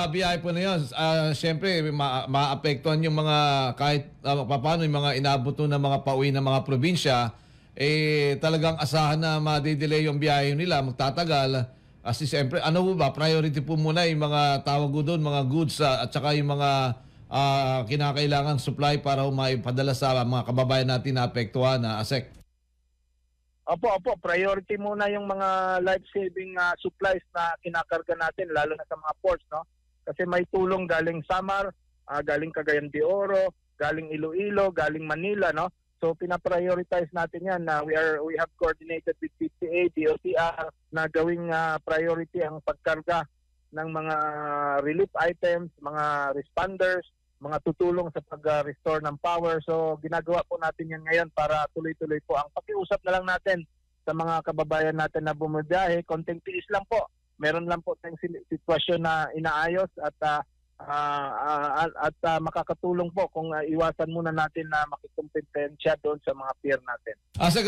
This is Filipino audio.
biyahe po na yun, siyempre maapektuhan yung mga kahit paano yung mga inabot ng mga pauwi ng mga probinsya, talagang asahan na madidelay yung biyahe nila, magtatagal. Kasi siyempre, ano po ba, priority po muna yung mga tawag ko doon, mga goods at saka yung mga kinakailangang supply para maipadala sa mga kababayan natin na apektuhan na ASEC. Opo, priority muna yung mga life-saving supplies na kinakarga natin, lalo na sa mga ports, no? Kasi may tulong galing Samar, galing Cagayan de Oro, galing Iloilo, galing Manila, no? So pina-prioritize natin yan na we have coordinated with PTA, DOTR na gawing priority ang pagkarga ng mga relief items, mga responders, mga tutulong sa pag-restore ng power. So ginagawa po natin yan ngayon para tuloy-tuloy po. Ang pakiusap na lang natin sa mga kababayan natin na bumibiyahe, konting tiis lang po. Meron lang po tayong sitwasyon na inaayos at makakatulong po kung iwasan muna natin na makikumpetensya doon sa mga peer natin. Asek